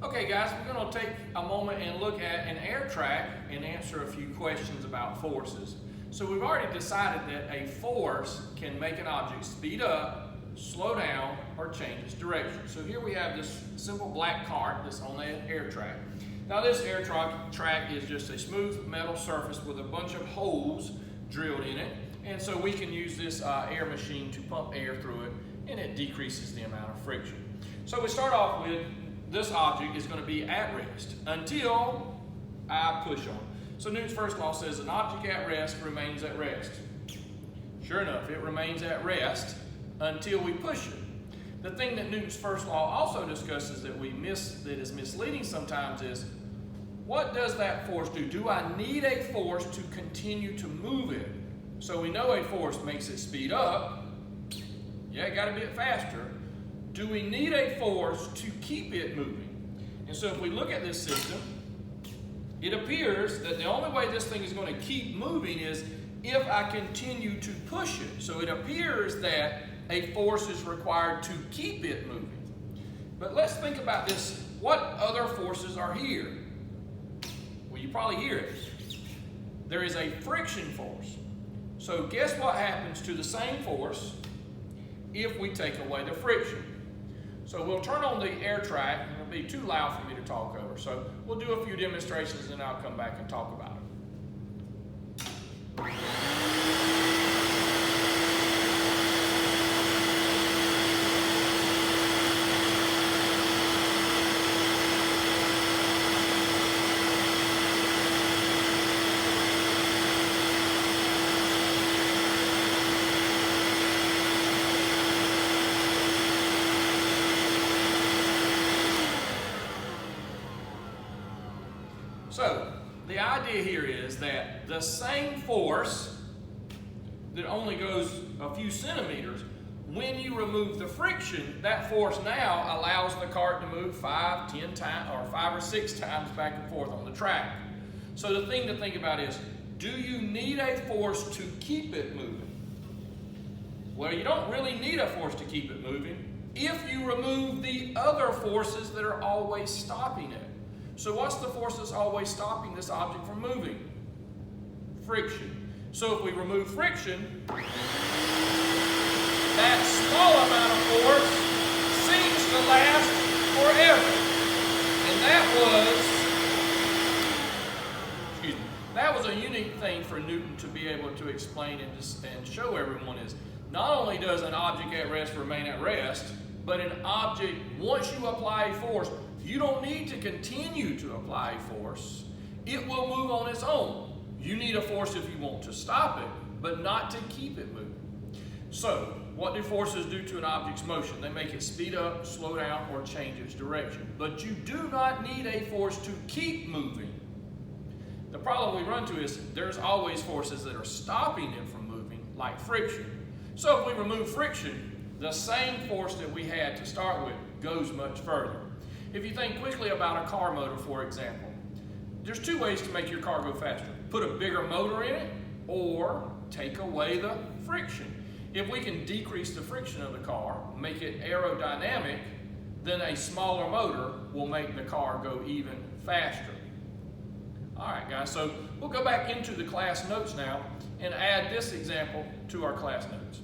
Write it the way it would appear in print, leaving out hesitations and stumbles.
Okay guys, we're going to take a moment and look at an air track and answer a few questions about forces. So we've already decided that a force can make an object speed up, slow down, or change its direction. So here we have this simple black cart that's on an air track. Now this air track is just a smooth metal surface with a bunch of holes drilled in it. And so we can use this air machine to pump air through it, and it decreases the amount of friction. So we start off with this object is going to be at rest until I push on it. So Newton's first law says an object at rest remains at rest. Sure enough, it remains at rest until we push it. The thing that Newton's first law also discusses that that is misleading sometimes is, what does that force do? Do I need a force to continue to move it? So we know a force makes it speed up. Yeah, it got to be faster. Do we need a force to keep it moving? And so if we look at this system, it appears that the only way this thing is going to keep moving is if I continue to push it. So it appears that a force is required to keep it moving. But let's think about this. What other forces are here? Well, you probably hear it. There is a friction force. So guess what happens to the same force if we take away the friction? So we'll turn on the air track, and it'll be too loud for me to talk over. So we'll do a few demonstrations and I'll come back and talk about it. So the idea here is that the same force that only goes a few centimeters, when you remove the friction, that force now allows the cart to move 5, 10 times, or 5 or 6 times back and forth on the track. So the thing to think about is, do you need a force to keep it moving? Well, you don't really need a force to keep it moving if you remove the other forces that are always stopping it. So what's the force that's always stopping this object from moving? Friction. So if we remove friction, that small amount of force seems to last forever. And that was a unique thing for Newton to be able to explain and show everyone is, not only does an object at rest remain at rest, but an object, once you apply a force, you don't need to continue to apply a force. It will move on its own. You need a force if you want to stop it, but not to keep it moving. So, what do forces do to an object's motion? They make it speed up, slow down, or change its direction. But you do not need a force to keep moving. The problem we run to is there's always forces that are stopping it from moving, like friction. So if we remove friction, the same force that we had to start with goes much further. If you think quickly about a car motor, for example, there's 2 ways to make your car go faster. Put a bigger motor in it or take away the friction. If we can decrease the friction of the car, make it aerodynamic, then a smaller motor will make the car go even faster. All right, guys, so we'll go back into the class notes now and add this example to our class notes.